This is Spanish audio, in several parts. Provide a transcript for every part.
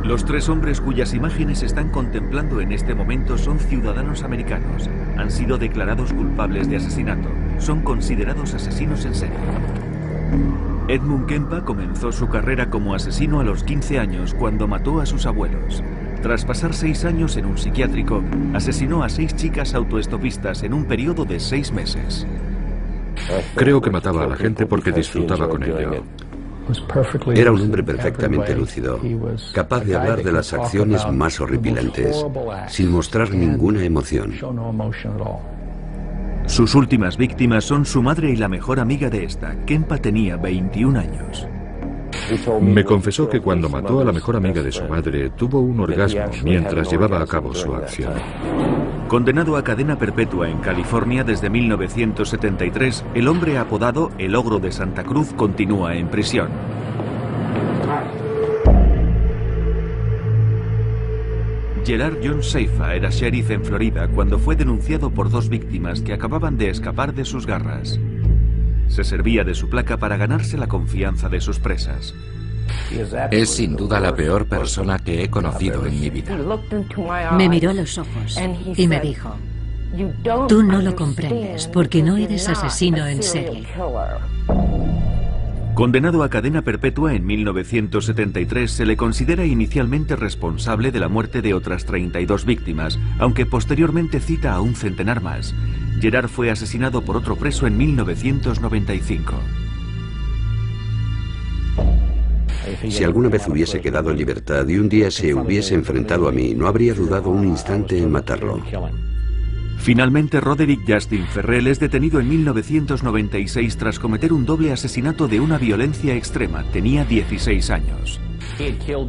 Los tres hombres cuyas imágenes están contemplando en este momento son ciudadanos americanos. Han sido declarados culpables de asesinato. Son considerados asesinos en serie. Edmund Kempa comenzó su carrera como asesino a los 15 años cuando mató a sus abuelos. Tras pasar 6 años en un psiquiátrico, asesinó a 6 chicas autoestopistas en un periodo de 6 meses. Creo que mataba a la gente porque disfrutaba con ello. Era un hombre perfectamente lúcido, capaz de hablar de las acciones más horripilantes, sin mostrar ninguna emoción. Sus últimas víctimas son su madre y la mejor amiga de esta. Kempa tenía 21 años. Me confesó que cuando mató a la mejor amiga de su madre, tuvo un orgasmo mientras llevaba a cabo su acción. Condenado a cadena perpetua en California desde 1973, el hombre apodado El Ogro de Santa Cruz continúa en prisión. Gerard John Seifa era sheriff en Florida cuando fue denunciado por 2 víctimas que acababan de escapar de sus garras. Se servía de su placa para ganarse la confianza de sus presas. Es sin duda la peor persona que he conocido en mi vida. Me miró a los ojos y me dijo: tú no lo comprendes porque no eres asesino en serie. Condenado a cadena perpetua en 1973, se le considera inicialmente responsable de la muerte de otras 32 víctimas, aunque posteriormente cita a un centenar más. Gerard fue asesinado por otro preso en 1995. Si alguna vez hubiese quedado en libertad y un día se hubiese enfrentado a mí, no habría dudado un instante en matarlo. Finalmente, Roderick Justin Ferrell es detenido en 1996 tras cometer un doble asesinato de una violencia extrema. Tenía 16 años.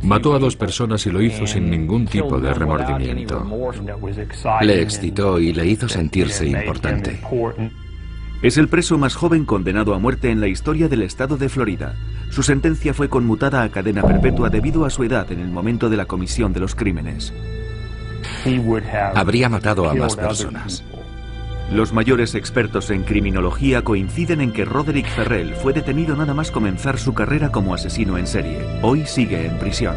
Mató a 2 personas y lo hizo sin ningún tipo de remordimiento. Le excitó y le hizo sentirse importante. Es el preso más joven condenado a muerte en la historia del estado de Florida. Su sentencia fue conmutada a cadena perpetua debido a su edad en el momento de la comisión de los crímenes. Habría matado a más personas. Los mayores expertos en criminología coinciden en que Roderick Ferrell fue detenido nada más comenzar su carrera como asesino en serie. Hoy sigue en prisión.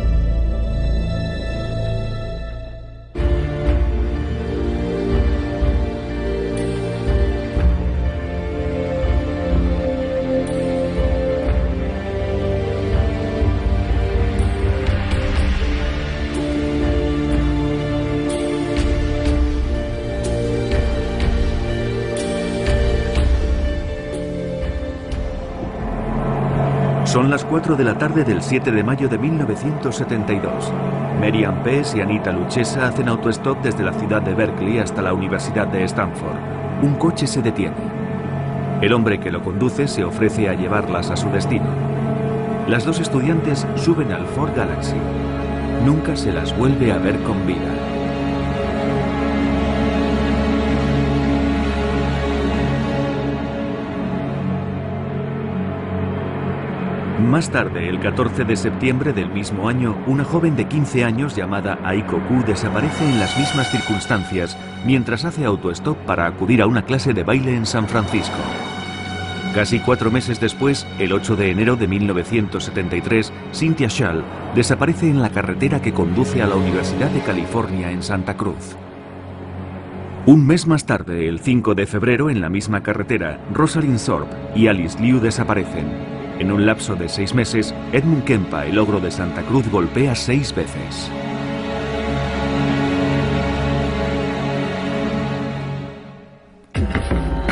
Son las 4 de la tarde del 7 de mayo de 1972. Merian Pes y Anita Luchesa hacen autostop desde la ciudad de Berkeley hasta la Universidad de Stanford. Un coche se detiene. El hombre que lo conduce se ofrece a llevarlas a su destino. Las 2 estudiantes suben al Ford Galaxy. Nunca se las vuelve a ver con vida. Más tarde, el 14 de septiembre del mismo año, una joven de 15 años llamada Aiko Ku desaparece en las mismas circunstancias mientras hace autostop para acudir a una clase de baile en San Francisco. Casi 4 meses después, el 8 de enero de 1973, Cynthia Schall desaparece en la carretera que conduce a la Universidad de California en Santa Cruz. Un mes más tarde, el 5 de febrero, en la misma carretera, Rosalind Thorpe y Alice Liu desaparecen. En un lapso de 6 meses, Edmund Kempa, el ogro de Santa Cruz, golpea 6 veces.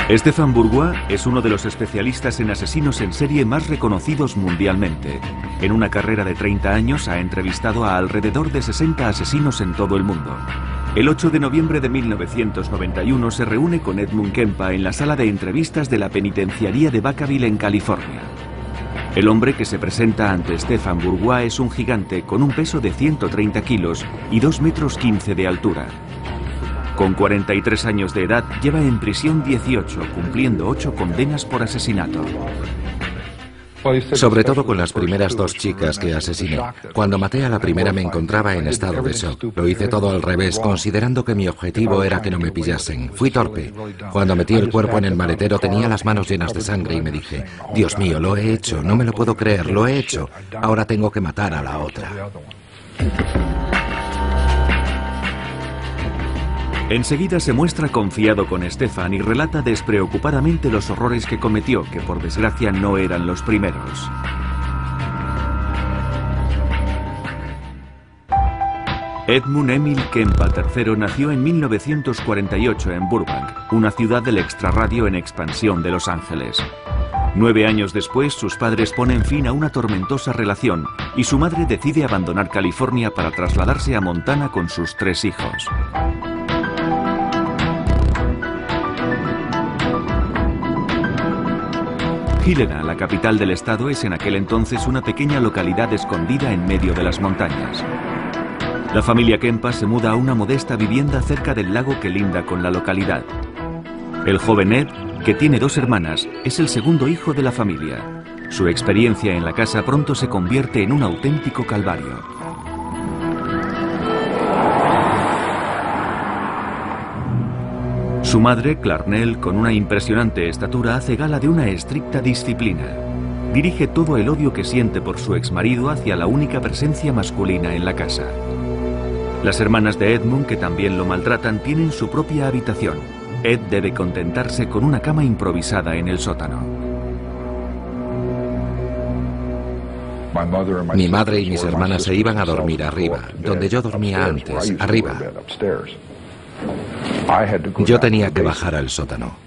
Stéphane Bourgois es uno de los especialistas en asesinos en serie más reconocidos mundialmente. En una carrera de 30 años ha entrevistado a alrededor de 60 asesinos en todo el mundo. El 8 de noviembre de 1991 se reúne con Edmund Kempa en la sala de entrevistas de la penitenciaría de Vacaville en California. El hombre que se presenta ante Stéphane Bourgois es un gigante con un peso de 130 kilos y 2,15 metros de altura. Con 43 años de edad, lleva en prisión 18, cumpliendo 8 condenas por asesinato. Sobre todo con las primeras 2 chicas que asesiné. Cuando maté a la primera me encontraba en estado de shock. Lo hice todo al revés, considerando que mi objetivo era que no me pillasen. Fui torpe. Cuando metí el cuerpo en el maletero tenía las manos llenas de sangre y me dije: Dios mío, lo he hecho, no me lo puedo creer, lo he hecho. Ahora tengo que matar a la otra. Enseguida se muestra confiado con Stefan y relata despreocupadamente los horrores que cometió, que por desgracia no eran los primeros. Edmund Emil Kempa III nació en 1948 en Burbank, una ciudad del extrarradio en expansión de Los Ángeles. 9 años después, sus padres ponen fin a una tormentosa relación y su madre decide abandonar California para trasladarse a Montana con sus 3 hijos. Helena, la capital del estado, es en aquel entonces una pequeña localidad escondida en medio de las montañas. La familia Kempa se muda a una modesta vivienda cerca del lago que linda con la localidad. El joven Ed, que tiene 2 hermanas, es el segundo hijo de la familia. Su experiencia en la casa pronto se convierte en un auténtico calvario. Su madre, Clarnell, con una impresionante estatura, hace gala de una estricta disciplina. Dirige todo el odio que siente por su exmarido hacia la única presencia masculina en la casa. Las hermanas de Edmund, que también lo maltratan, tienen su propia habitación. Ed debe contentarse con una cama improvisada en el sótano. Mi madre y mis hermanas se iban a dormir arriba, donde yo dormía antes, arriba. Yo tenía que bajar al sótano.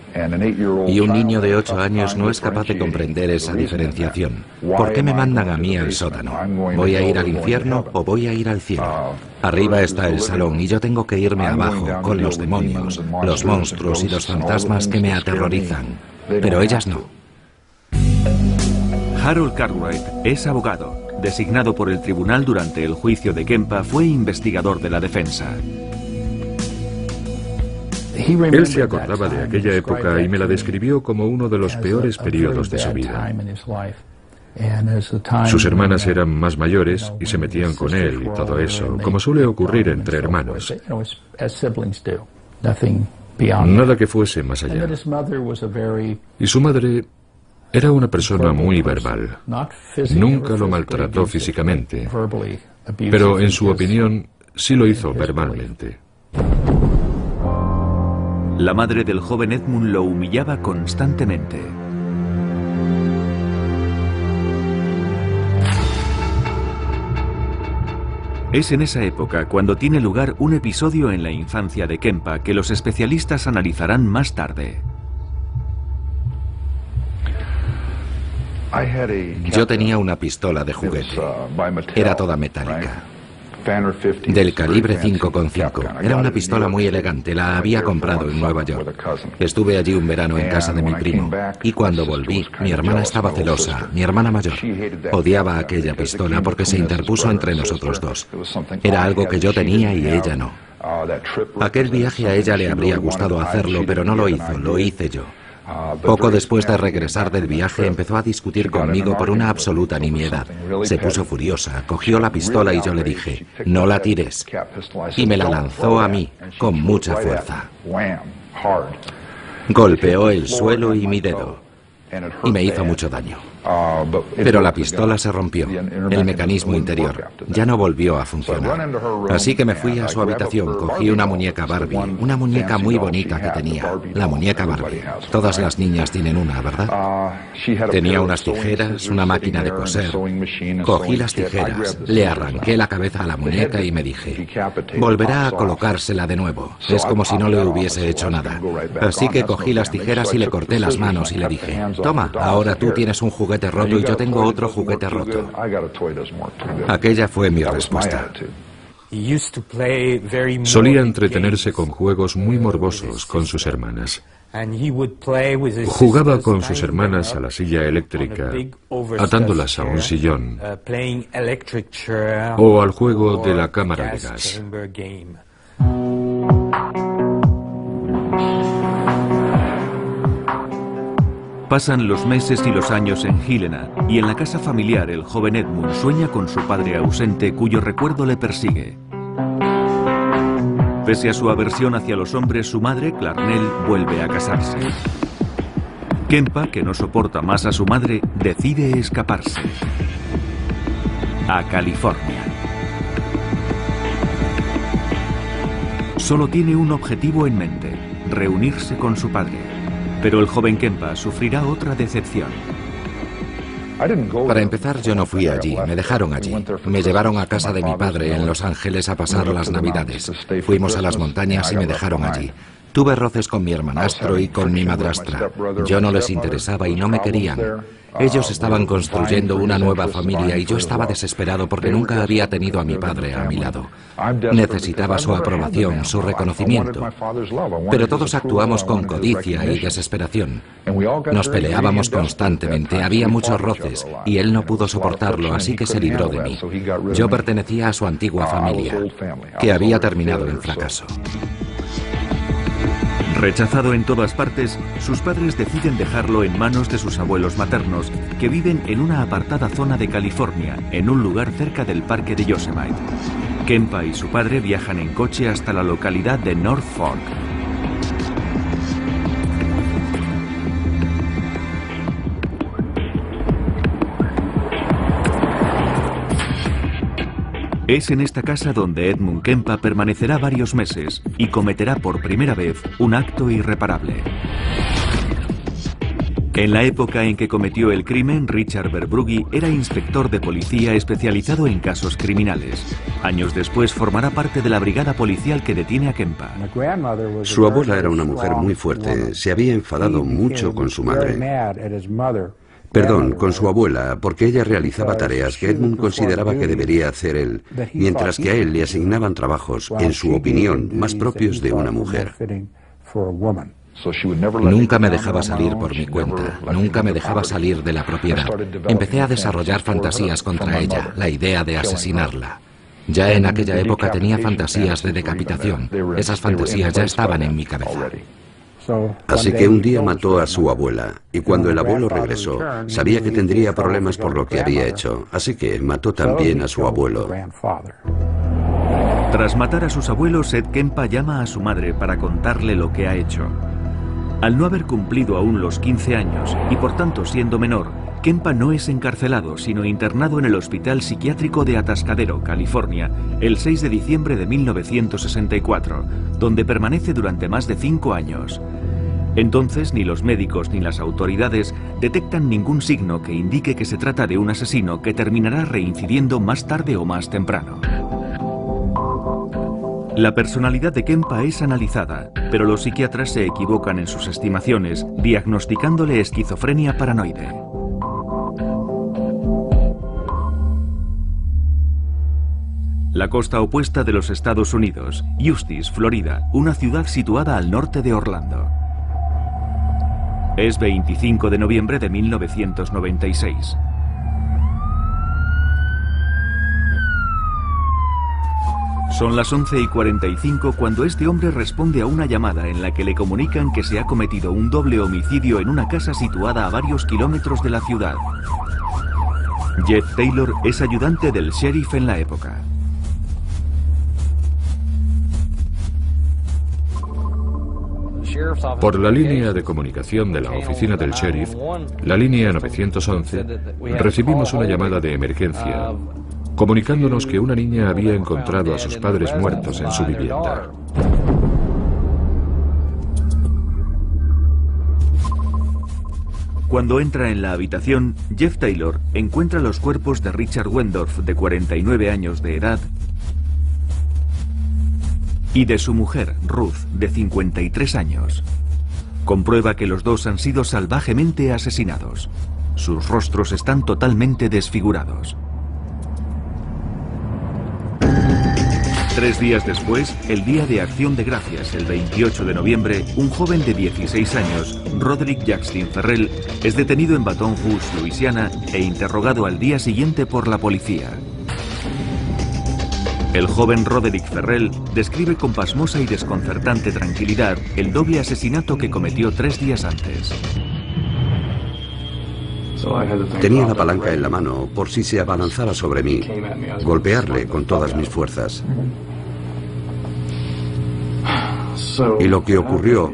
Y un niño de 8 años no es capaz de comprender esa diferenciación. ¿Por qué me mandan a mí al sótano? ¿Voy a ir al infierno o voy a ir al cielo? Arriba está el salón y yo tengo que irme abajo con los demonios, los monstruos y los fantasmas que me aterrorizan. Pero ellas no. Harold Cartwright es abogado. Designado por el tribunal durante el juicio de Kempa, fue investigador de la defensa. Él se acordaba de aquella época y me la describió como uno de los peores periodos de su vida. Sus hermanas eran más mayores y se metían con él y todo eso, como suele ocurrir entre hermanos. Nada que fuese más allá. Y su madre era una persona muy verbal. Nunca lo maltrató físicamente, pero en su opinión sí lo hizo verbalmente. La madre del joven Edmund lo humillaba constantemente. Es en esa época cuando tiene lugar un episodio en la infancia de Kempa que los especialistas analizarán más tarde. Yo tenía una pistola de juguete. Era toda metálica. Del calibre 5,5. Era una pistola muy elegante, la había comprado en Nueva York. Estuve allí un verano en casa de mi primo, y cuando volví, mi hermana estaba celosa, mi hermana mayor. Odiaba aquella pistola porque se interpuso entre nosotros dos. Era algo que yo tenía y ella no. Aquel viaje a ella le habría gustado hacerlo, pero no lo hizo, lo hice yo. Poco después de regresar del viaje empezó a discutir conmigo por una absoluta nimiedad. Se puso furiosa, cogió la pistola y yo le dije, no la tires. Y me la lanzó a mí, con mucha fuerza. Golpeó el suelo y mi dedo. Y me hizo mucho daño. Pero la pistola se rompió, el mecanismo interior. Ya no volvió a funcionar. Así que me fui a su habitación, cogí una muñeca Barbie, una muñeca muy bonita que tenía, la muñeca Barbie. Todas las niñas tienen una, ¿verdad? Tenía unas tijeras, una máquina de coser. Cogí las tijeras, le arranqué la cabeza a la muñeca y me dije, volverá a colocársela de nuevo. Es como si no le hubiese hecho nada. Así que cogí las tijeras y le corté las manos y le dije, toma, ahora tú tienes un juguete roto y yo tengo otro juguete roto. Aquella fue mi respuesta. Solía entretenerse con juegos muy morbosos con sus hermanas. Jugaba con sus hermanas a la silla eléctrica, atándolas a un sillón, o al juego de la cámara de gas. Pasan los meses y los años en Helena, y en la casa familiar el joven Edmund sueña con su padre ausente cuyo recuerdo le persigue. Pese a su aversión hacia los hombres, su madre, Clarnell, vuelve a casarse. Kempa, que no soporta más a su madre, decide escaparse a California. Solo tiene un objetivo en mente: reunirse con su padre. Pero el joven Kempa sufrirá otra decepción. Para empezar, yo no fui allí, me dejaron allí. Me llevaron a casa de mi padre en Los Ángeles a pasar las Navidades. Fuimos a las montañas y me dejaron allí. Tuve roces con mi hermanastro y con mi madrastra. Yo no les interesaba y no me querían. Ellos estaban construyendo una nueva familia y yo estaba desesperado porque nunca había tenido a mi padre a mi lado. Necesitaba su aprobación, su reconocimiento. Pero todos actuamos con codicia y desesperación. Nos peleábamos constantemente, había muchos roces y él no pudo soportarlo, así que se libró de mí. Yo pertenecía a su antigua familia, que había terminado en fracaso. Rechazado en todas partes, sus padres deciden dejarlo en manos de sus abuelos maternos, que viven en una apartada zona de California, en un lugar cerca del parque de Yosemite. Kempa y su padre viajan en coche hasta la localidad de North Fork. Es en esta casa donde Edmund Kempa permanecerá varios meses y cometerá por primera vez un acto irreparable. En la época en que cometió el crimen, Richard Verbrugge era inspector de policía especializado en casos criminales. Años después formará parte de la brigada policial que detiene a Kempa. Su abuela era una mujer muy fuerte. Se había enfadado mucho con su madre. Perdón, con su abuela, porque ella realizaba tareas que Edmund consideraba que debería hacer él, mientras que a él le asignaban trabajos, en su opinión, más propios de una mujer. Nunca me dejaba salir por mi cuenta, nunca me dejaba salir de la propiedad. Empecé a desarrollar fantasías contra ella, la idea de asesinarla. Ya en aquella época tenía fantasías de decapitación. Esas fantasías ya estaban en mi cabeza. Así que un día mató a su abuela, y cuando el abuelo regresó, sabía que tendría problemas por lo que había hecho, así que mató también a su abuelo. Tras matar a sus abuelos, Ed Kempa llama a su madre para contarle lo que ha hecho. Al no haber cumplido aún los 15 años, y por tanto siendo menor, Kempa no es encarcelado, sino internado en el Hospital Psiquiátrico de Atascadero, California, el 6 de diciembre de 1964, donde permanece durante más de 5 años. Entonces, ni los médicos ni las autoridades detectan ningún signo que indique que se trata de un asesino que terminará reincidiendo más tarde o más temprano. La personalidad de Kempa es analizada, pero los psiquiatras se equivocan en sus estimaciones, diagnosticándole esquizofrenia paranoide. La costa opuesta de los Estados Unidos, Eustis, Florida, una ciudad situada al norte de Orlando. Es 25 de noviembre de 1996. Son las 11:45 cuando este hombre responde a una llamada en la que le comunican que se ha cometido un doble homicidio en una casa situada a varios kilómetros de la ciudad. Jeff Taylor es ayudante del sheriff en la época. Por la línea de comunicación de la oficina del sheriff, la línea 911, recibimos una llamada de emergencia, comunicándonos que una niña había encontrado a sus padres muertos en su vivienda. Cuando entra en la habitación, Jeff Taylor encuentra los cuerpos de Richard Wendorf, de 49 años de edad, y de su mujer, Ruth, de 53 años. Comprueba que los dos han sido salvajemente asesinados. Sus rostros están totalmente desfigurados. 3 días después, el Día de Acción de Gracias, el 28 de noviembre, un joven de 16 años, Roderick Jackson Ferrell, es detenido en Baton Rouge, Luisiana, e interrogado al día siguiente por la policía. El joven Roderick Ferrell describe con pasmosa y desconcertante tranquilidad el doble asesinato que cometió 3 días antes. Tenía la palanca en la mano por si se abalanzaba sobre mí, golpearle con todas mis fuerzas. Y lo que ocurrió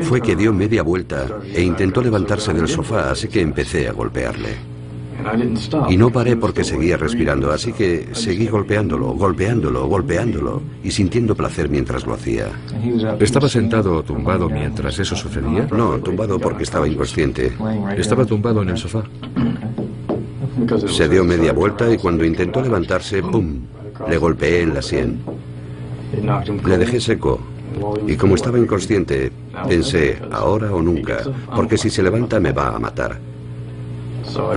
fue que dio media vuelta e intentó levantarse del sofá, así que empecé a golpearle. Y no paré porque seguía respirando, así que seguí golpeándolo, golpeándolo, golpeándolo y sintiendo placer mientras lo hacía. ¿Estaba sentado o tumbado mientras eso sucedía? No, tumbado porque estaba inconsciente. ¿Estaba tumbado en el sofá? Se dio media vuelta y cuando intentó levantarse, ¡pum!, le golpeé en la sien. Le dejé seco. Y como estaba inconsciente, pensé, ahora o nunca, porque si se levanta me va a matar.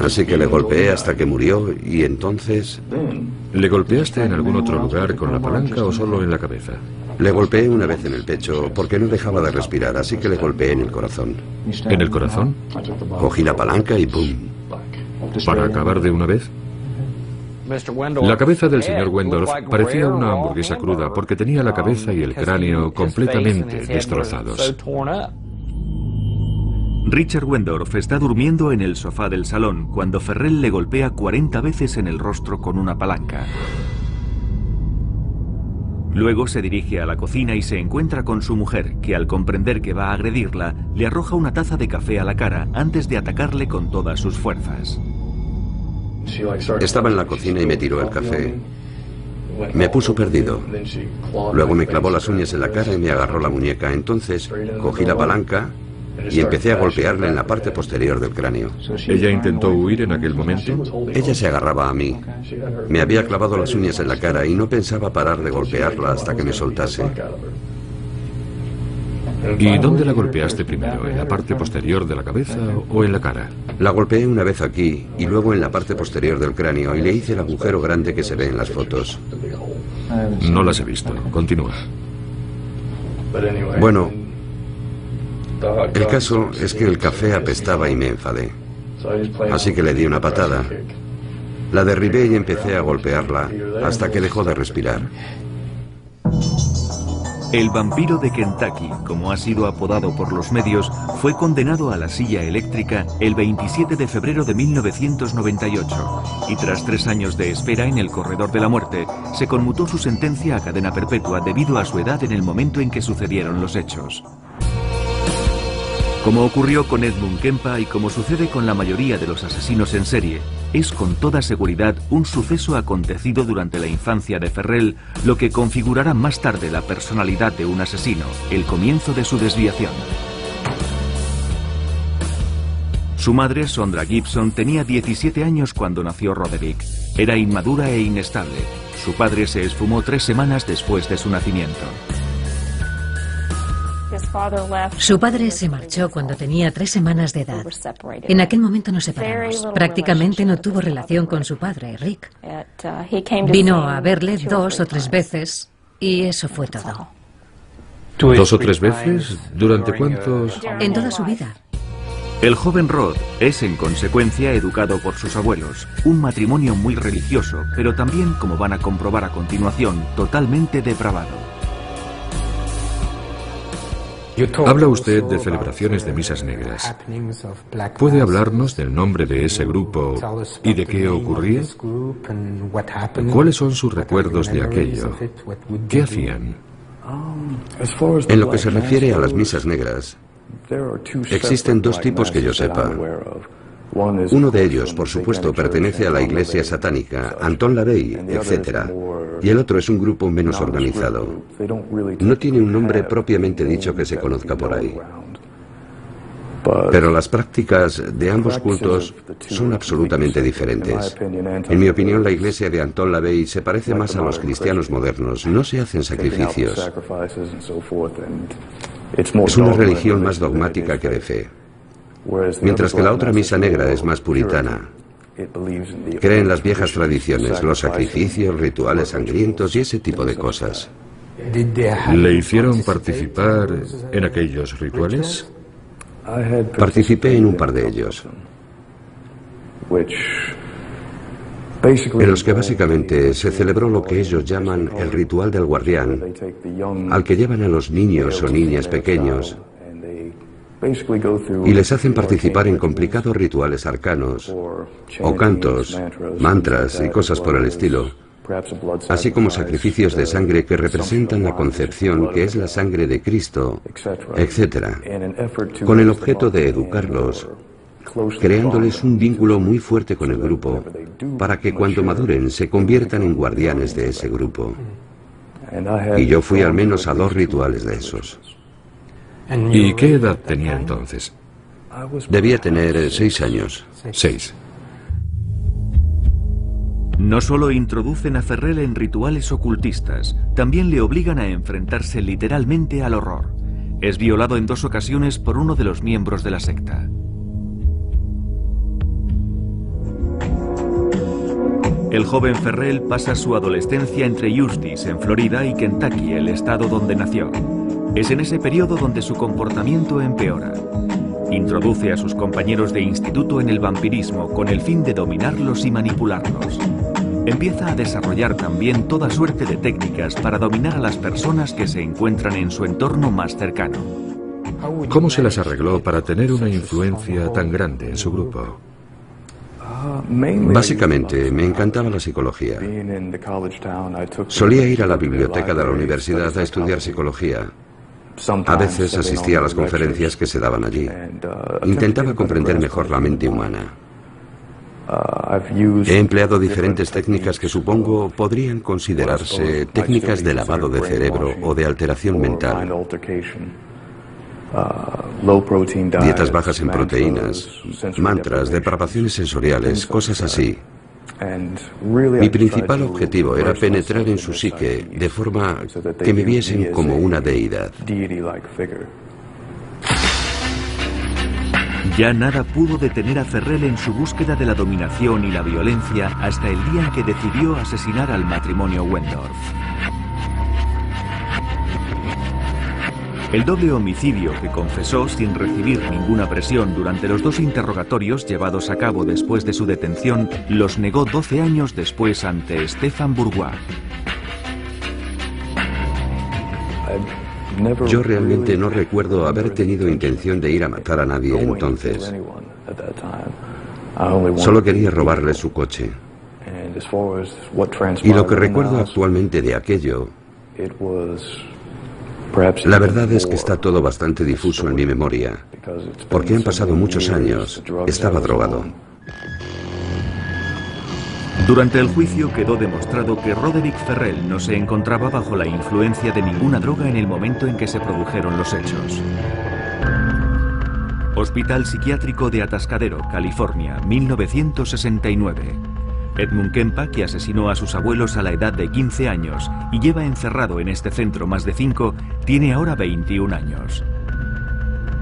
Así que le golpeé hasta que murió y entonces... ¿Le golpeaste en algún otro lugar con la palanca o solo en la cabeza? Le golpeé una vez en el pecho porque no dejaba de respirar, así que le golpeé en el corazón. ¿En el corazón? Cogí la palanca y ¡pum! ¿Para acabar de una vez? La cabeza del señor Wendorf parecía una hamburguesa cruda porque tenía la cabeza y el cráneo completamente destrozados. Richard Wendorf está durmiendo en el sofá del salón cuando Ferrell le golpea 40 veces en el rostro con una palanca. Luego se dirige a la cocina y se encuentra con su mujer, que al comprender que va a agredirla, le arroja una taza de café a la cara antes de atacarle con todas sus fuerzas. Estaba en la cocina y me tiró el café. Me puso perdido. Luego me clavó las uñas en la cara y me agarró la muñeca. Entonces cogí la palanca y empecé a golpearle en la parte posterior del cráneo. ¿Ella intentó huir en aquel momento? Ella se agarraba a mí. Me había clavado las uñas en la cara y no pensaba parar de golpearla hasta que me soltase. ¿Y dónde la golpeaste primero? ¿En la parte posterior de la cabeza o en la cara? La golpeé una vez aquí y luego en la parte posterior del cráneo y le hice el agujero grande que se ve en las fotos. No las he visto. Continúa. Bueno, el caso es que el café apestaba y me enfadé. Así que le di una patada. La derribé y empecé a golpearla hasta que dejó de respirar. El vampiro de Kentucky, como ha sido apodado por los medios, fue condenado a la silla eléctrica el 27 de febrero de 1998 y tras 3 años de espera en el corredor de la muerte, se conmutó su sentencia a cadena perpetua debido a su edad en el momento en que sucedieron los hechos. Como ocurrió con Edmund Kempa y como sucede con la mayoría de los asesinos en serie, es con toda seguridad un suceso acontecido durante la infancia de Ferrell lo que configurará más tarde la personalidad de un asesino, el comienzo de su desviación. Su madre, Sondra Gibson, tenía 17 años cuando nació Roderick. Era inmadura e inestable. Su padre se esfumó 3 semanas después de su nacimiento. Su padre se marchó cuando tenía 3 semanas de edad. En aquel momento nos separamos. Prácticamente no tuvo relación con su padre, Rick. Vino a verle 2 o 3 veces y eso fue todo. ¿2 o 3 veces? ¿Durante cuántos? En toda su vida. El joven Rod es, en consecuencia, educado por sus abuelos. Un matrimonio muy religioso, pero también, como van a comprobar a continuación, totalmente depravado. Habla usted de celebraciones de misas negras. ¿Puede hablarnos del nombre de ese grupo y de qué ocurría? ¿Cuáles son sus recuerdos de aquello? ¿Qué hacían? En lo que se refiere a las misas negras, existen 2 tipos que yo sepa. Uno de ellos, por supuesto, pertenece a la iglesia satánica, Anton LaVey, etc. Y el otro es un grupo menos organizado. No tiene un nombre propiamente dicho que se conozca por ahí. Pero las prácticas de ambos cultos son absolutamente diferentes. En mi opinión, la iglesia de Anton LaVey se parece más a los cristianos modernos. No se hacen sacrificios. Es una religión más dogmática que de fe. Mientras que la otra misa negra es más puritana. Cree en las viejas tradiciones, los sacrificios, rituales sangrientos y ese tipo de cosas. ¿Le hicieron participar en aquellos rituales? Participé en un par de ellos, en los que básicamente se celebró lo que ellos llaman el ritual del guardián, al que llevan a los niños o niñas pequeños y les hacen participar en complicados rituales arcanos, o cantos, mantras y cosas por el estilo, así como sacrificios de sangre que representan la concepción que es la sangre de Cristo, etc., con el objeto de educarlos creándoles un vínculo muy fuerte con el grupo, para que cuando maduren se conviertan en guardianes de ese grupo. Y yo fui al menos a 2 rituales de esos. ¿Y qué edad tenía entonces? Debía tener 6 años. 6. No solo introducen a Ferrell en rituales ocultistas, también le obligan a enfrentarse literalmente al horror. Es violado en 2 ocasiones por uno de los miembros de la secta. El joven Ferrell pasa su adolescencia entre Eustis, en Florida, y Kentucky, el estado donde nació. Es en ese periodo donde su comportamiento empeora. Introduce a sus compañeros de instituto en el vampirismo con el fin de dominarlos y manipularlos. Empieza a desarrollar también toda suerte de técnicas para dominar a las personas que se encuentran en su entorno más cercano. ¿Cómo se las arregló para tener una influencia tan grande en su grupo? Básicamente, me encantaba la psicología. Solía ir a la biblioteca de la universidad a estudiar psicología. A veces asistía a las conferencias que se daban allí. Intentaba comprender mejor la mente humana. He empleado diferentes técnicas que supongo podrían considerarse técnicas de lavado de cerebro o de alteración mental. Dietas bajas en proteínas, mantras, depravaciones sensoriales, cosas así. Mi principal objetivo era penetrar en su psique de forma que me viesen como una deidad. Ya nada pudo detener a Ferrell en su búsqueda de la dominación y la violencia hasta el día en que decidió asesinar al matrimonio Wendorf. El doble homicidio que confesó sin recibir ninguna presión durante los 2 interrogatorios llevados a cabo después de su detención, los negó 12 años después ante Stefan Bourgois. Yo realmente no recuerdo haber tenido intención de ir a matar a nadie entonces. Solo quería robarle su coche. Y lo que recuerdo actualmente de aquello, la verdad es que está todo bastante difuso en mi memoria, porque han pasado muchos años. Estaba drogado. Durante el juicio quedó demostrado que Roderick Ferrell no se encontraba bajo la influencia de ninguna droga en el momento en que se produjeron los hechos. Hospital Psiquiátrico de Atascadero, California, 1969. Edmund Kempa, que asesinó a sus abuelos a la edad de 15 años y lleva encerrado en este centro más de 5, tiene ahora 21 años.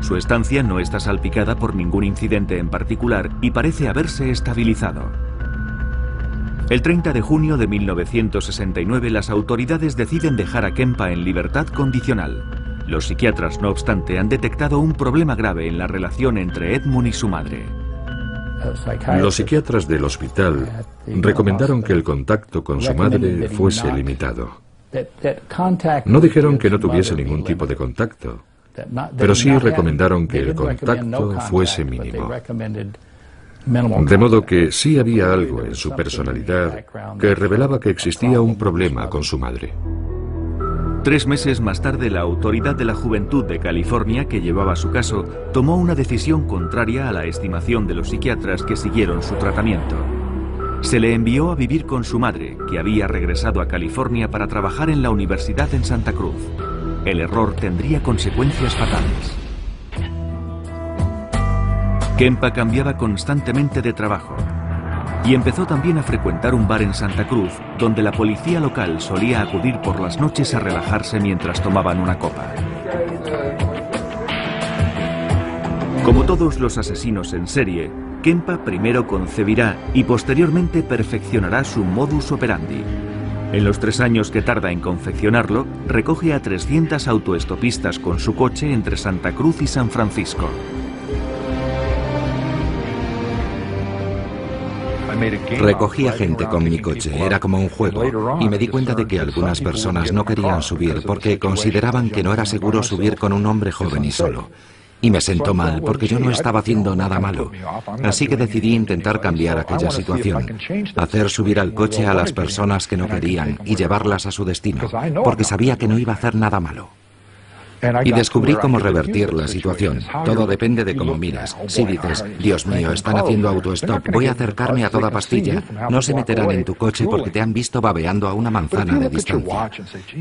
Su estancia no está salpicada por ningún incidente en particular y parece haberse estabilizado. El 30 de junio de 1969 las autoridades deciden dejar a Kempa en libertad condicional. Los psiquiatras, no obstante, han detectado un problema grave en la relación entre Edmund y su madre. Los psiquiatras del hospital recomendaron que el contacto con su madre fuese limitado. No dijeron que no tuviese ningún tipo de contacto, pero sí recomendaron que el contacto fuese mínimo. De modo que sí había algo en su personalidad que revelaba que existía un problema con su madre. 3 meses más tarde, la Autoridad de la Juventud de California, que llevaba su caso, tomó una decisión contraria a la estimación de los psiquiatras que siguieron su tratamiento. Se le envió a vivir con su madre, que había regresado a California para trabajar en la universidad en Santa Cruz. El error tendría consecuencias fatales. Kempa cambiaba constantemente de trabajo y empezó también a frecuentar un bar en Santa Cruz, donde la policía local solía acudir por las noches a relajarse mientras tomaban una copa. Como todos los asesinos en serie, Kempa primero concebirá y posteriormente perfeccionará su modus operandi. En los 3 años que tarda en confeccionarlo, recoge a 300 autoestopistas con su coche entre Santa Cruz y San Francisco. Recogía gente con mi coche, era como un juego, y me di cuenta de que algunas personas no querían subir porque consideraban que no era seguro subir con un hombre joven y solo. Y me sentó mal porque yo no estaba haciendo nada malo. Así que decidí intentar cambiar aquella situación, hacer subir al coche a las personas que no querían y llevarlas a su destino, porque sabía que no iba a hacer nada malo. Y descubrí cómo revertir la situación. Todo depende de cómo miras. Si dices, Dios mío, están haciendo autostop, voy a acercarme a toda pastilla, no se meterán en tu coche porque te han visto babeando a una manzana de distancia.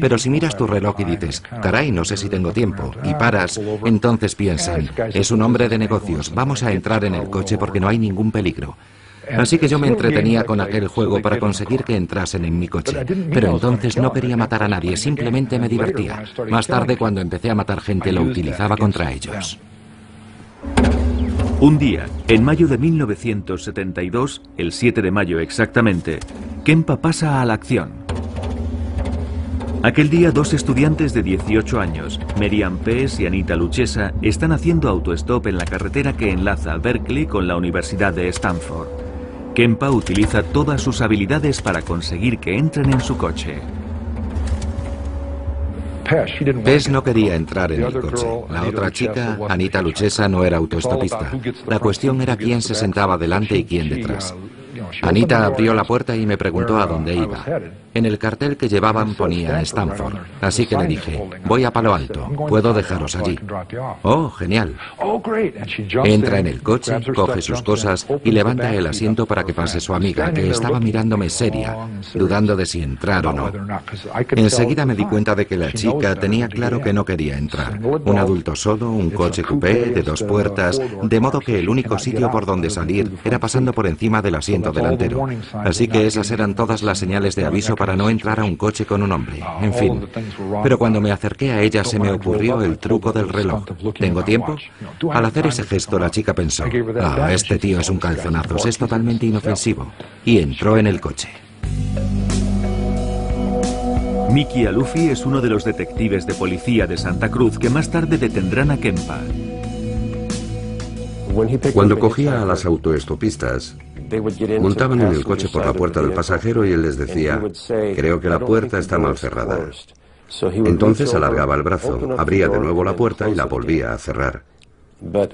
Pero si miras tu reloj y dices, caray, no sé si tengo tiempo, y paras, entonces piensan, es un hombre de negocios, vamos a entrar en el coche porque no hay ningún peligro. Así que yo me entretenía con aquel juego para conseguir que entrasen en mi coche. Pero entonces no quería matar a nadie, simplemente me divertía. Más tarde, cuando empecé a matar gente, lo utilizaba contra ellos. Un día, en mayo de 1972, el 7 de mayo exactamente, Kempa pasa a la acción. Aquel día, dos estudiantes de 18 años, Merian Pease y Anita Luchesa, están haciendo autostop en la carretera que enlaza Berkeley con la Universidad de Stanford. Kempa utiliza todas sus habilidades para conseguir que entren en su coche. Pease no quería entrar en el coche. La otra chica, Anita Luchesa, no era autoestopista. La cuestión era quién se sentaba delante y quién detrás. Anita abrió la puerta y me preguntó a dónde iba. En el cartel que llevaban ponía Stanford, así que le dije, voy a Palo Alto, ¿puedo dejaros allí? Oh, genial. Entra en el coche, coge sus cosas y levanta el asiento para que pase su amiga, que estaba mirándome seria, dudando de si entrar o no. Enseguida me di cuenta de que la chica tenía claro que no quería entrar. Un adulto solo, un coche coupé de 2 puertas, de modo que el único sitio por donde salir era pasando por encima del asiento delantero. Así que esas eran todas las señales de aviso para no entrar a un coche con un hombre. En fin. Pero cuando me acerqué a ella se me ocurrió el truco del reloj. ¿Tengo tiempo? Al hacer ese gesto la chica pensó, este tío es un calzonazos, es totalmente inofensivo. Y entró en el coche. Mickey Alufi es uno de los detectives de policía de Santa Cruz que más tarde detendrán a Kempa. Cuando cogía a las autoestopistas, montaban en el coche por la puerta del pasajero y él les decía, creo que la puerta está mal cerrada. Entonces alargaba el brazo, abría de nuevo la puerta y la volvía a cerrar.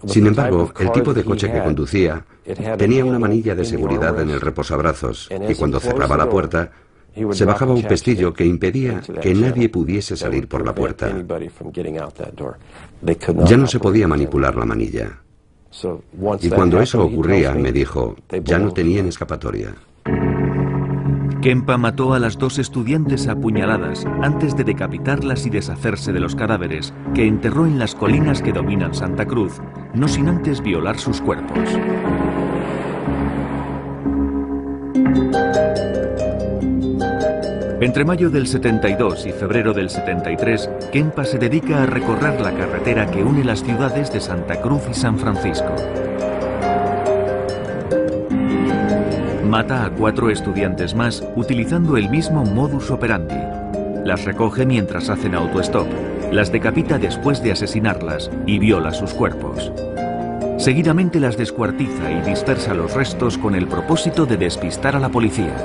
Sin embargo, el tipo de coche que conducía tenía una manilla de seguridad en el reposabrazos y cuando cerraba la puerta, se bajaba un pestillo que impedía que nadie pudiese salir por la puerta. Ya no se podía manipular la manilla. Y cuando eso ocurría, me dijo, ya no tenían escapatoria. Kempa mató a las 2 estudiantes a puñaladas antes de decapitarlas y deshacerse de los cadáveres que enterró en las colinas que dominan Santa Cruz, no sin antes violar sus cuerpos. Entre mayo del 72 y febrero del 73, Kempa se dedica a recorrer la carretera que une las ciudades de Santa Cruz y San Francisco. Mata a 4 estudiantes más utilizando el mismo modus operandi. Las recoge mientras hacen autostop, las decapita después de asesinarlas y viola sus cuerpos. Seguidamente las descuartiza y dispersa los restos con el propósito de despistar a la policía.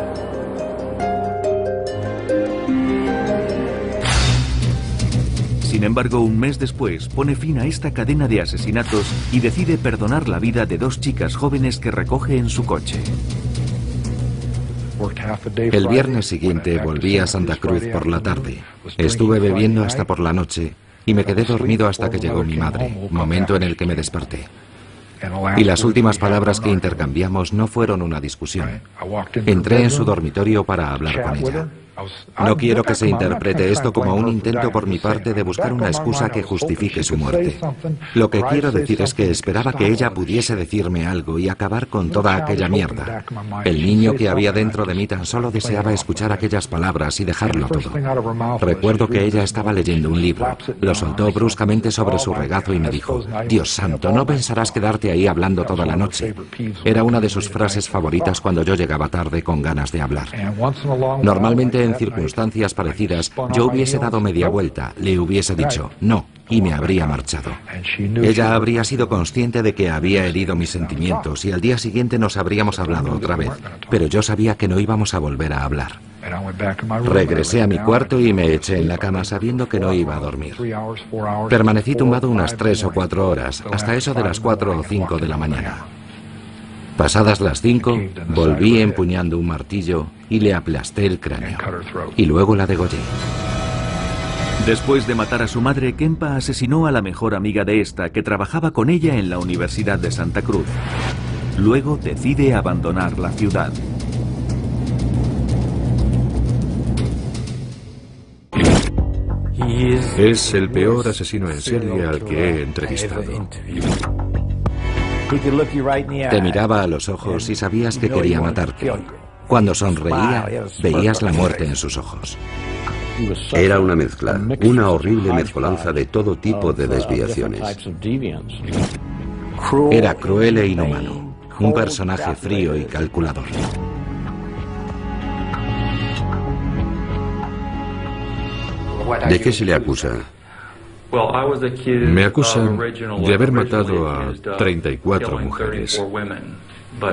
Sin embargo, un mes después pone fin a esta cadena de asesinatos y decide perdonar la vida de 2 chicas jóvenes que recoge en su coche. El viernes siguiente volví a Santa Cruz por la tarde. Estuve bebiendo hasta por la noche y me quedé dormido hasta que llegó mi madre, momento en el que me desperté. Y las últimas palabras que intercambiamos no fueron una discusión. Entré en su dormitorio para hablar con ella. No quiero que se interprete esto como un intento por mi parte de buscar una excusa que justifique su muerte. Lo que quiero decir es que esperaba que ella pudiese decirme algo y acabar con toda aquella mierda. El niño que había dentro de mí tan solo deseaba escuchar aquellas palabras y dejarlo todo. Recuerdo que ella estaba leyendo un libro. Lo soltó bruscamente sobre su regazo y me dijo, Dios santo, no pensarás quedarte ahí hablando toda la noche. Era una de sus frases favoritas cuando yo llegaba tarde con ganas de hablar. Normalmente en circunstancias parecidas, yo hubiese dado media vuelta, le hubiese dicho no y me habría marchado. Ella habría sido consciente de que había herido mis sentimientos y al día siguiente nos habríamos hablado otra vez, pero yo sabía que no íbamos a volver a hablar. Regresé a mi cuarto y me eché en la cama sabiendo que no iba a dormir. Permanecí tumbado unas 3 o 4 horas, hasta eso de las 4 o 5 de la mañana. Pasadas las 5, volví empuñando un martillo y le aplasté el cráneo. Y luego la degollé. Después de matar a su madre, Kempa asesinó a la mejor amiga de esta, que trabajaba con ella en la Universidad de Santa Cruz. Luego decide abandonar la ciudad. Es el peor asesino en serie al que he entrevistado. Te miraba a los ojos y sabías que quería matarte. Cuando sonreía, veías la muerte en sus ojos. Era una mezcla, una horrible mezcolanza de todo tipo de desviaciones. Era cruel e inhumano, un personaje frío y calculador. ¿De qué se le acusa? Me acusan de haber matado a 34 mujeres.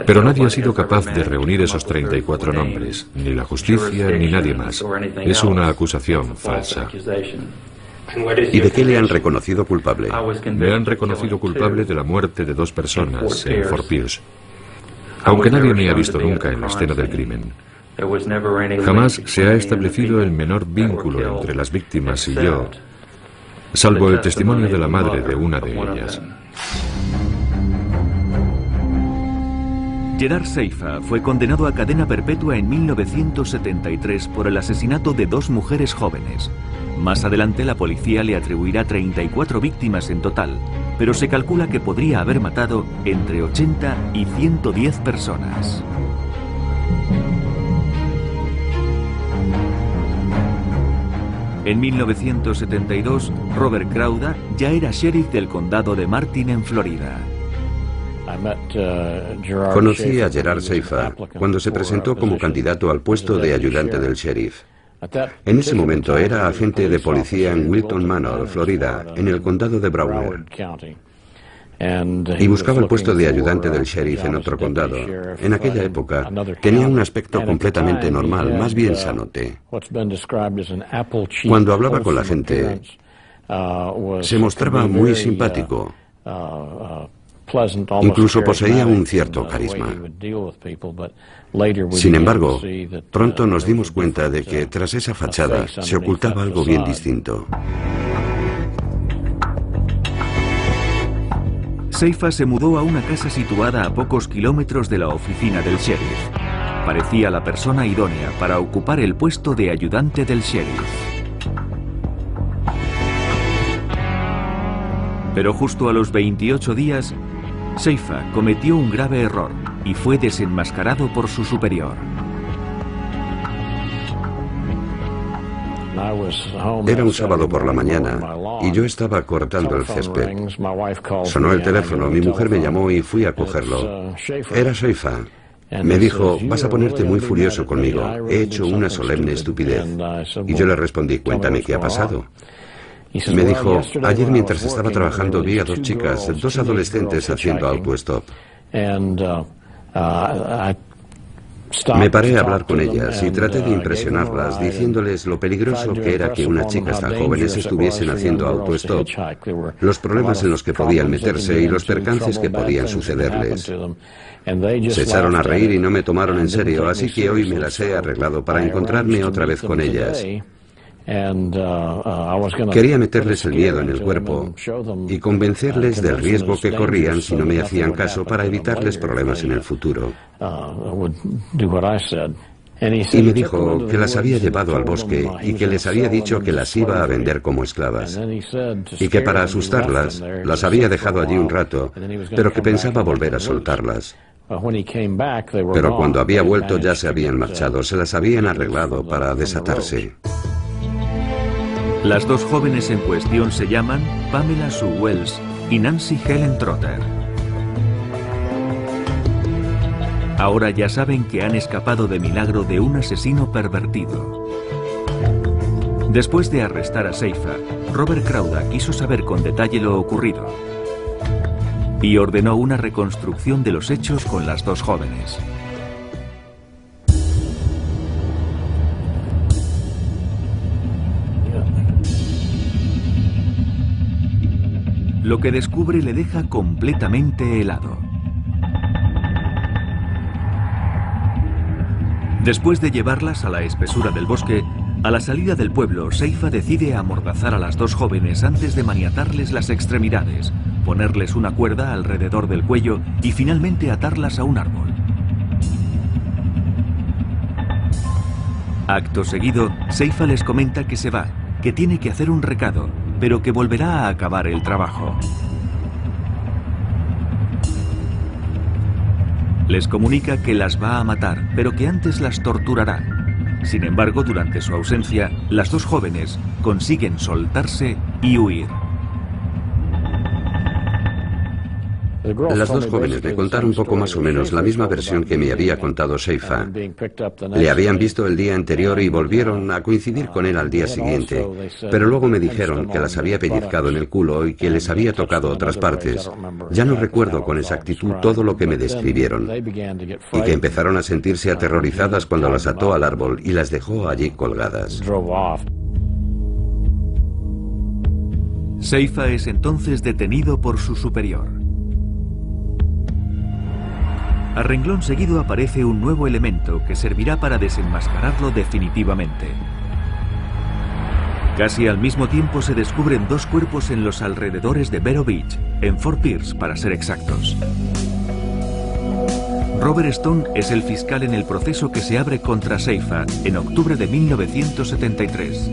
Pero nadie ha sido capaz de reunir esos 34 nombres, ni la justicia ni nadie más. Es una acusación falsa. ¿Y de qué le han reconocido culpable? Me han reconocido culpable de la muerte de 2 personas en Fort Pierce, aunque nadie me ha visto nunca en la escena del crimen. Jamás se ha establecido el menor vínculo entre las víctimas y yo, salvo el testimonio de la madre de una de ellas. Gerard Seifa fue condenado a cadena perpetua en 1973 por el asesinato de 2 mujeres jóvenes. Más adelante la policía le atribuirá 34 víctimas en total, pero se calcula que podría haber matado entre 80 y 110 personas. En 1972, Robert Crowder ya era sheriff del condado de Martin en Florida. Conocí a Gerard Seifa cuando se presentó como candidato al puesto de ayudante del sheriff. En ese momento era agente de policía en Wilton Manor, Florida, en el condado de Broward. Y buscaba el puesto de ayudante del sheriff en otro condado. En aquella época tenía un aspecto completamente normal, más bien sanote. Cuando hablaba con la gente, se mostraba muy simpático. Incluso poseía un cierto carisma. Sin embargo, pronto nos dimos cuenta de que tras esa fachada se ocultaba algo bien distinto. Seifa se mudó a una casa situada a pocos kilómetros de la oficina del sheriff. Parecía la persona idónea para ocupar el puesto de ayudante del sheriff. Pero justo a los 28 días, Seifa cometió un grave error y fue desenmascarado por su superior. Era un sábado por la mañana y yo estaba cortando el césped. Sonó el teléfono, mi mujer me llamó y fui a cogerlo. Era Seifa. Me dijo, vas a ponerte muy furioso conmigo, he hecho una solemne estupidez. Y yo le respondí, cuéntame qué ha pasado. Me dijo, ayer mientras estaba trabajando vi a 2 chicas, 2 adolescentes haciendo autostop. Me paré a hablar con ellas y traté de impresionarlas, diciéndoles lo peligroso que era que unas chicas tan jóvenes estuviesen haciendo autostop, los problemas en los que podían meterse y los percances que podían sucederles. Se echaron a reír y no me tomaron en serio, así que hoy me las he arreglado para encontrarme otra vez con ellas. Quería meterles el miedo en el cuerpo y convencerles del riesgo que corrían si no me hacían caso para evitarles problemas en el futuro. Y me dijo que las había llevado al bosque y que les había dicho que las iba a vender como esclavas. Y que para asustarlas, las había dejado allí un rato, pero que pensaba volver a soltarlas. Pero cuando había vuelto ya se habían marchado, se las habían arreglado para desatarse. Las 2 jóvenes en cuestión se llaman Pamela Sue Wells y Nancy Helen Trotter. Ahora ya saben que han escapado de milagro de un asesino pervertido. Después de arrestar a Seifa, Robert Crowder quiso saber con detalle lo ocurrido y ordenó una reconstrucción de los hechos con las 2 jóvenes. Lo que descubre le deja completamente helado. Después de llevarlas a la espesura del bosque, A la salida del pueblo, Seifa decide amordazar a las dos jóvenes antes de maniatarles las extremidades, ponerles una cuerda alrededor del cuello y finalmente atarlas a un árbol. Acto seguido, Seifa les comenta que se va, que tiene que hacer un recado, pero que volverá a acabar el trabajo. Les comunica que las va a matar, pero que antes las torturará. Sin embargo, durante su ausencia, las dos jóvenes consiguen soltarse y huir. Las dos jóvenes me contaron poco más o menos la misma versión que me había contado Seifa. Le habían visto el día anterior y volvieron a coincidir con él al día siguiente, pero luego me dijeron que las había pellizcado en el culo y que les había tocado otras partes. Ya no recuerdo con exactitud todo lo que me describieron, y que empezaron a sentirse aterrorizadas cuando las ató al árbol y las dejó allí colgadas. Seifa es entonces detenido por su superior. A renglón seguido aparece un nuevo elemento que servirá para desenmascararlo definitivamente. Casi al mismo tiempo se descubren dos cuerpos en los alrededores de Vero Beach, en Fort Pierce para ser exactos. Robert Stone es el fiscal en el proceso que se abre contra Seifa en octubre de 1973.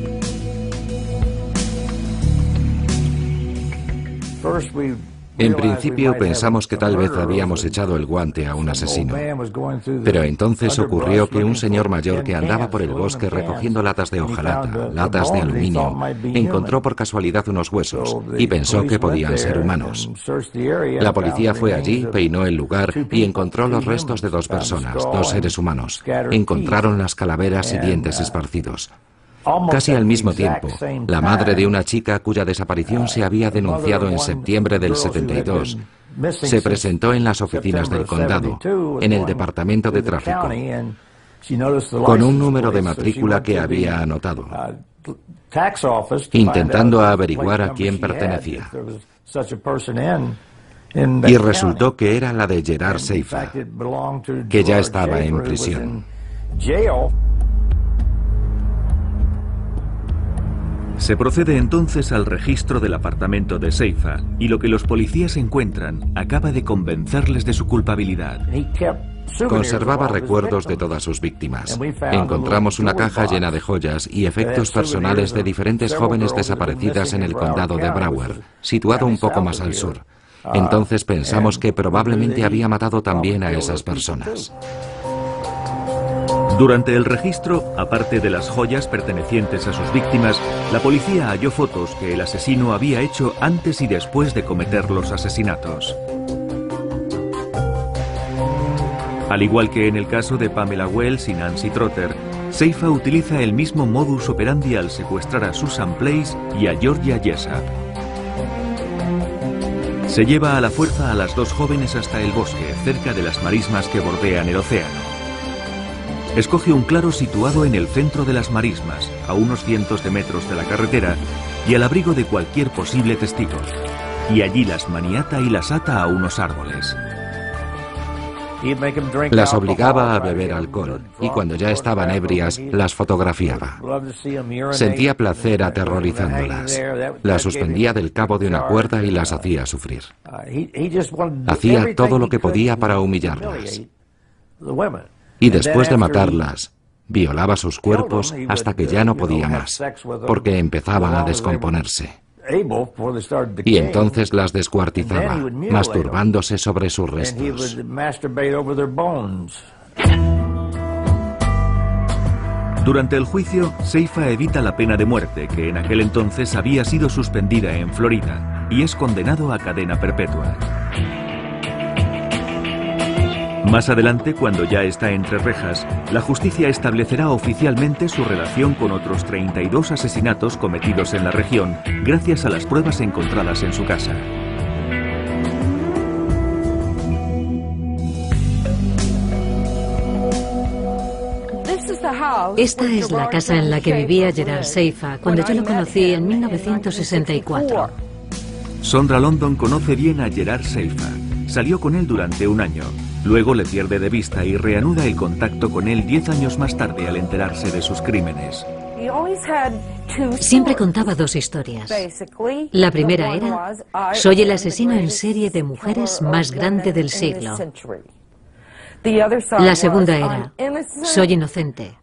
En principio pensamos que tal vez habíamos echado el guante a un asesino. Pero entonces ocurrió que un señor mayor que andaba por el bosque recogiendo latas de hojalata, latas de aluminio, encontró por casualidad unos huesos y pensó que podían ser humanos. La policía fue allí, peinó el lugar y encontró los restos de dos personas, dos seres humanos. Encontraron las calaveras y dientes esparcidos. Casi al mismo tiempo, la madre de una chica cuya desaparición se había denunciado en septiembre del 72 se presentó en las oficinas del condado, en el departamento de tráfico, con un número de matrícula que había anotado, intentando averiguar a quién pertenecía. Y resultó que era la de Gerard Seifa, que ya estaba en prisión. Se procede entonces al registro del apartamento de Seifa y lo que los policías encuentran acaba de convencerles de su culpabilidad. Conservaba recuerdos de todas sus víctimas. Encontramos una caja llena de joyas y efectos personales de diferentes jóvenes desaparecidas en el condado de Broward, situado un poco más al sur. Entonces pensamos que probablemente había matado también a esas personas. Durante el registro, aparte de las joyas pertenecientes a sus víctimas, la policía halló fotos que el asesino había hecho antes y después de cometer los asesinatos. Al igual que en el caso de Pamela Wells y Nancy Trotter, Seifa utiliza el mismo modus operandi al secuestrar a Susan Place y a Georgia Jessup. Se lleva a la fuerza a las dos jóvenes hasta el bosque, cerca de las marismas que bordean el océano. Escoge un claro situado en el centro de las marismas, a unos cientos de metros de la carretera y al abrigo de cualquier posible testigo. Y allí las maniata y las ata a unos árboles. Las obligaba a beber alcohol y cuando ya estaban ebrias las fotografiaba. Sentía placer aterrorizándolas. Las suspendía del cabo de una cuerda y las hacía sufrir. Hacía todo lo que podía para humillarlas. Y después de matarlas, violaba sus cuerpos hasta que ya no podía más, porque empezaban a descomponerse. Y entonces las descuartizaba, masturbándose sobre sus restos. Durante el juicio, Seifa evita la pena de muerte, que en aquel entonces había sido suspendida en Florida, y es condenado a cadena perpetua. Más adelante, cuando ya está entre rejas, la justicia establecerá oficialmente su relación con otros 32 asesinatos cometidos en la región, gracias a las pruebas encontradas en su casa. Esta es la casa en la que vivía Gerard Seifa cuando yo lo conocí en 1964. Sondra London conoce bien a Gerard Seifa. Salió con él durante un año. Luego le pierde de vista y reanuda el contacto con él 10 años más tarde al enterarse de sus crímenes. Siempre contaba dos historias. La primera era: soy el asesino en serie de mujeres más grande del siglo. La segunda era: soy inocente.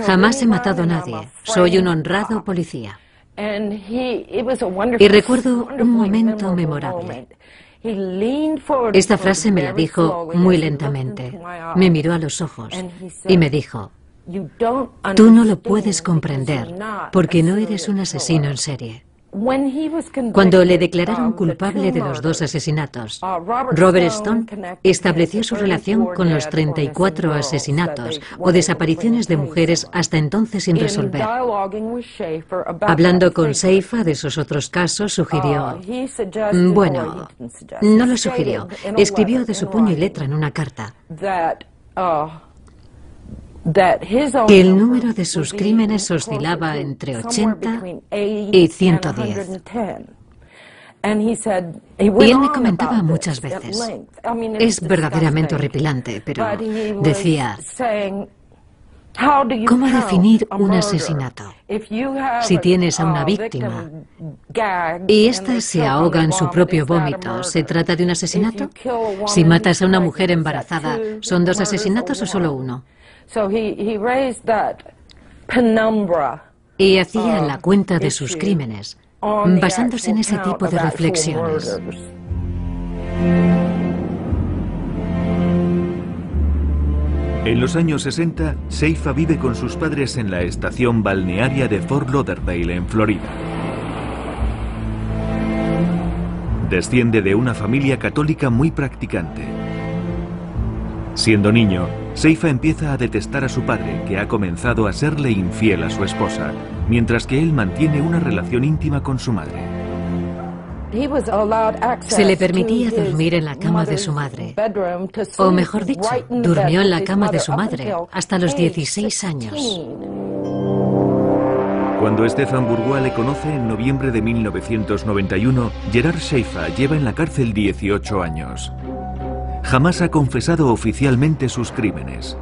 Jamás he matado a nadie. Soy un honrado policía. Y recuerdo un momento memorable. Esta frase me la dijo muy lentamente. Me miró a los ojos y me dijo: tú no lo puedes comprender porque no eres un asesino en serie. Cuando le declararon culpable de los dos asesinatos, Robert Stone estableció su relación con los 34 asesinatos o desapariciones de mujeres hasta entonces sin resolver. Hablando con Seifa de esos otros casos, sugirió... Bueno, no lo sugirió. Escribió de su puño y letra en una carta que el número de sus crímenes oscilaba entre 80 y 110. Y él me comentaba muchas veces. Es verdaderamente horripilante, pero decía: ¿cómo definir un asesinato? Si tienes a una víctima y ésta se ahoga en su propio vómito, ¿se trata de un asesinato? Si matas a una mujer embarazada, ¿son dos asesinatos o solo uno? Y hacía la cuenta de sus crímenes, basándose en ese tipo de reflexiones. En los años 60, Seifa vive con sus padres en la estación balnearia de Fort Lauderdale, en Florida. Desciende de una familia católica muy practicante. Siendo niño, Seifa empieza a detestar a su padre, que ha comenzado a serle infiel a su esposa, mientras que él mantiene una relación íntima con su madre. Se le permitía dormir en la cama de su madre, o mejor dicho, durmió en la cama de su madre hasta los 16 años. Cuando Stefan Bourgois le conoce en noviembre de 1991, Gerard Seifa lleva en la cárcel 18 años. Jamás ha confesado oficialmente sus crímenes.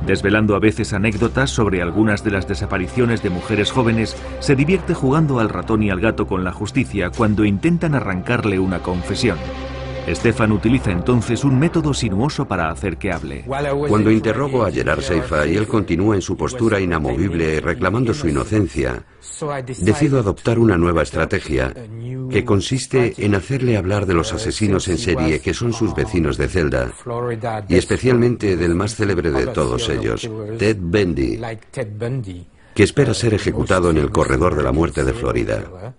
Desvelando a veces anécdotas sobre algunas de las desapariciones de mujeres jóvenes, se divierte jugando al ratón y al gato con la justicia cuando intentan arrancarle una confesión. Stefan utiliza entonces un método sinuoso para hacer que hable. Cuando interrogo a Gerard Seifa y él continúa en su postura inamovible reclamando su inocencia, decido adoptar una nueva estrategia que consiste en hacerle hablar de los asesinos en serie que son sus vecinos de celda, y especialmente del más célebre de todos ellos, Ted Bundy, que espera ser ejecutado en el corredor de la muerte de Florida.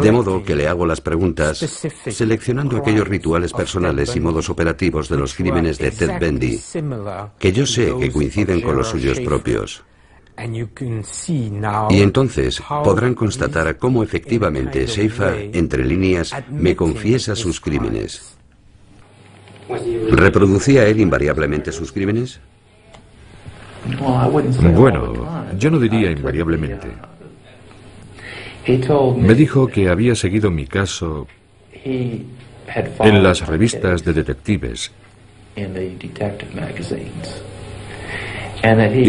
De modo que le hago las preguntas seleccionando aquellos rituales personales y modos operativos de los crímenes de Ted Bundy que yo sé que coinciden con los suyos propios. Y entonces podrán constatar cómo efectivamente Seifa, entre líneas, me confiesa sus crímenes. ¿Reproducía él invariablemente sus crímenes? Bueno, yo no diría invariablemente. Me dijo que había seguido mi caso en las revistas de detectives y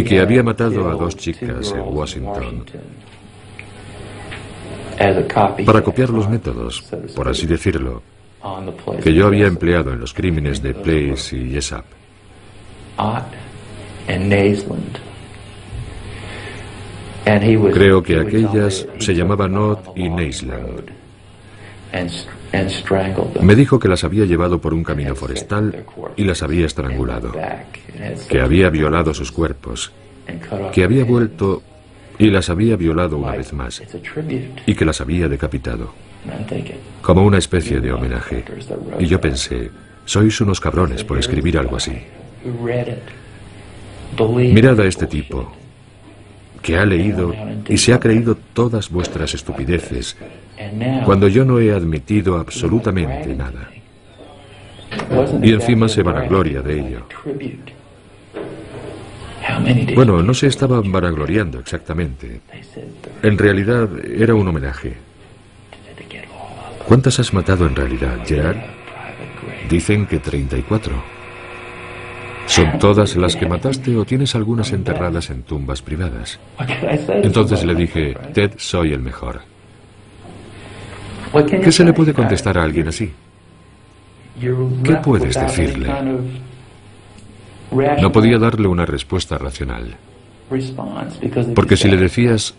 que había matado a 2 chicas en Washington para copiar los métodos, por así decirlo, que yo había empleado en los crímenes de Place y Jessup. Creo que aquellas se llamaban Ott y Naisland. Me dijo que las había llevado por un camino forestal y las había estrangulado, que había violado sus cuerpos, que había vuelto y las había violado una vez más, y que las había decapitado, como una especie de homenaje. Y yo pensé, sois unos cabrones por escribir algo así. Mirad a este tipo, que ha leído y se ha creído todas vuestras estupideces, cuando yo no he admitido absolutamente nada. Y encima se vanagloria de ello. Bueno, no se estaban vanagloriando exactamente. En realidad era un homenaje. ¿Cuántas has matado en realidad, Gerard? Dicen que 34. ¿Son todas las que mataste o tienes algunas enterradas en tumbas privadas? Entonces le dije, Ted, soy el mejor. ¿Qué se le puede contestar a alguien así? ¿Qué puedes decirle? No podía darle una respuesta racional. Porque si le decías,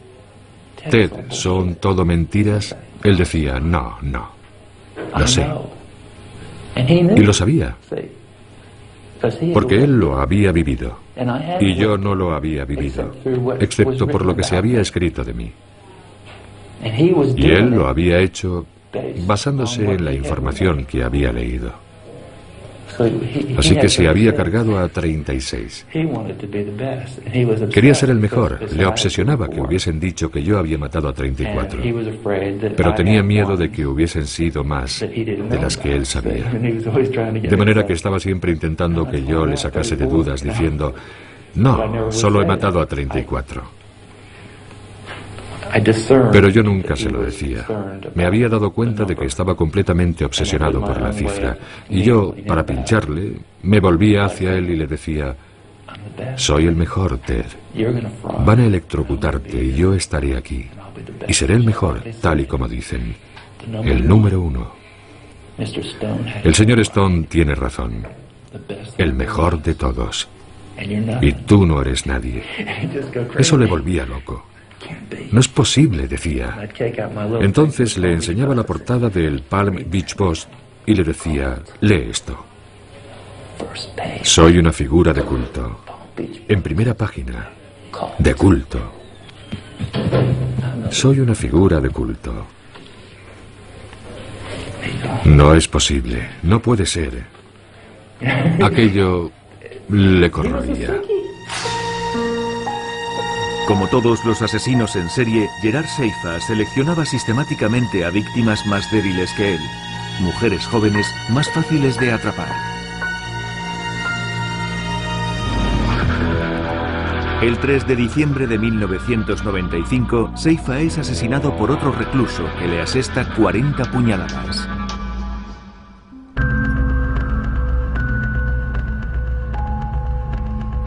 Ted, son todo mentiras, él decía, no, no, lo sé. Y lo sabía. Porque él lo había vivido. Y yo no lo había vivido, excepto por lo que se había escrito de mí. Y él lo había hecho basándose en la información que había leído. Así que se había cargado a 36. Quería ser el mejor. Le obsesionaba que hubiesen dicho que yo había matado a 34. Pero tenía miedo de que hubiesen sido más de las que él sabía. De manera que estaba siempre intentando que yo le sacase de dudas diciendo, no, solo he matado a 34. Pero yo nunca se lo decía. Me había dado cuenta de que estaba completamente obsesionado por la cifra. Y yo, para pincharle, me volvía hacia él y le decía, soy el mejor, Ted. Van a electrocutarte y yo estaré aquí. Y seré el mejor, tal y como dicen. El número 1. El señor Stone tiene razón. El mejor de todos. Y tú no eres nadie. Eso le volvía loco. No es posible, decía. Entonces le enseñaba la portada del Palm Beach Post y le decía, lee esto. Soy una figura de culto. En primera página. De culto. Soy una figura de culto. No es posible. No puede ser. Aquello le corroía. Como todos los asesinos en serie, Gerard Seifa seleccionaba sistemáticamente a víctimas más débiles que él, mujeres jóvenes más fáciles de atrapar. El 3 de diciembre de 1995, Seifa es asesinado por otro recluso que le asesta 40 puñaladas.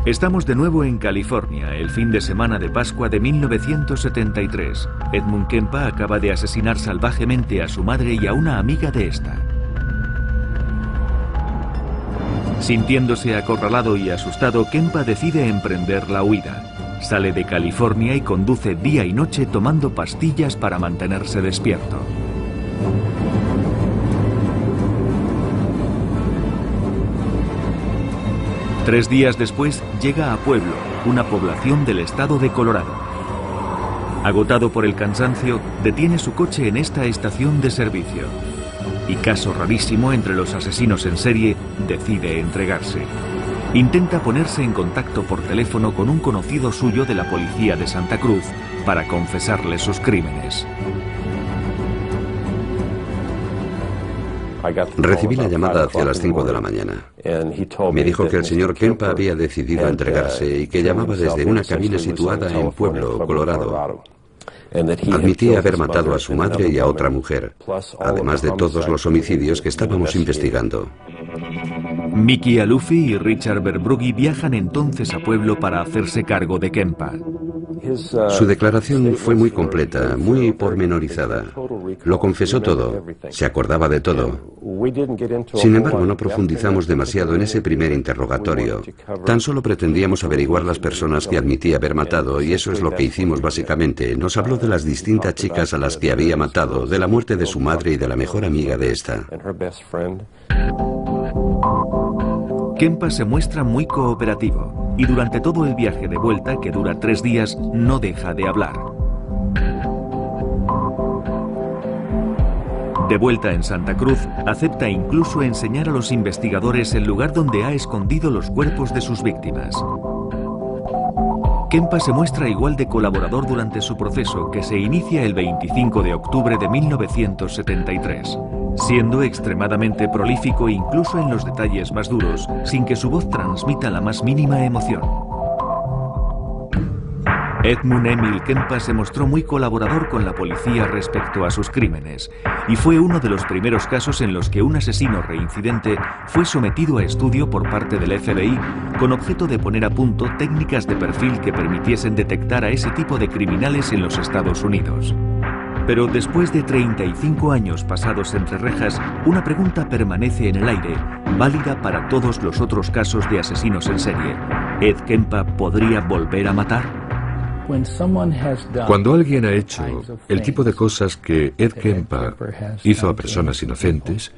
Estamos de nuevo en California, el fin de semana de Pascua de 1973. Edmund Kempa acaba de asesinar salvajemente a su madre y a una amiga de esta. Sintiéndose acorralado y asustado, Kempa decide emprender la huida. Sale de California y conduce día y noche tomando pastillas para mantenerse despierto. Tres días después llega a Pueblo, una población del estado de Colorado. Agotado por el cansancio, detiene su coche en esta estación de servicio. Y caso rarísimo entre los asesinos en serie, decide entregarse. Intenta ponerse en contacto por teléfono con un conocido suyo de la policía de Santa Cruz para confesarle sus crímenes. Recibí la llamada hacia las 5 de la mañana. Me dijo que el señor Kempa había decidido entregarse y que llamaba desde una cabina situada en Pueblo, Colorado. Admitía haber matado a su madre y a otra mujer, además de todos los homicidios que estábamos investigando. Mickey Alufi y Richard Verbrugge viajan entonces a Pueblo para hacerse cargo de Kempa. Su declaración fue muy completa, muy pormenorizada. Lo confesó todo, se acordaba de todo. Sin embargo, no profundizamos demasiado en ese primer interrogatorio. Tan solo pretendíamos averiguar las personas que admitía haber matado, y eso es lo que hicimos básicamente. Nos habló de las distintas chicas a las que había matado, de la muerte de su madre y de la mejor amiga de esta. Kempa se muestra muy cooperativo y durante todo el viaje de vuelta, que dura 3 días, no deja de hablar. De vuelta en Santa Cruz, acepta incluso enseñar a los investigadores el lugar donde ha escondido los cuerpos de sus víctimas. Kempa se muestra igual de colaborador durante su proceso, que se inicia el 25 de octubre de 1973. Siendo extremadamente prolífico incluso en los detalles más duros, sin que su voz transmita la más mínima emoción. Edmund Emil Kempa se mostró muy colaborador con la policía respecto a sus crímenes y fue uno de los primeros casos en los que un asesino reincidente fue sometido a estudio por parte del FBI con objeto de poner a punto técnicas de perfil que permitiesen detectar a ese tipo de criminales en los Estados Unidos. Pero después de 35 años pasados entre rejas, una pregunta permanece en el aire, válida para todos los otros casos de asesinos en serie. ¿Ed Kempa podría volver a matar? Cuando alguien ha hecho el tipo de cosas que Ed Kempa hizo a personas inocentes,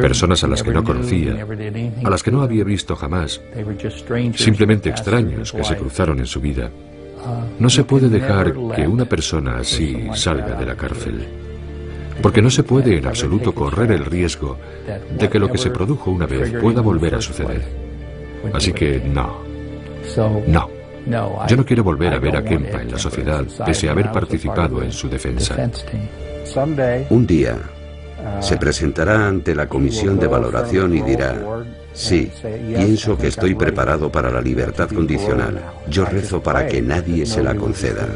personas a las que no conocía, a las que no había visto jamás, simplemente extraños que se cruzaron en su vida, no se puede dejar que una persona así salga de la cárcel. Porque no se puede en absoluto correr el riesgo de que lo que se produjo una vez pueda volver a suceder. Así que no. Yo no quiero volver a ver a Kempa en la sociedad pese a haber participado en su defensa. Un día se presentará ante la comisión de valoración y dirá: sí, pienso que estoy preparado para la libertad condicional. Yo rezo para que nadie se la conceda.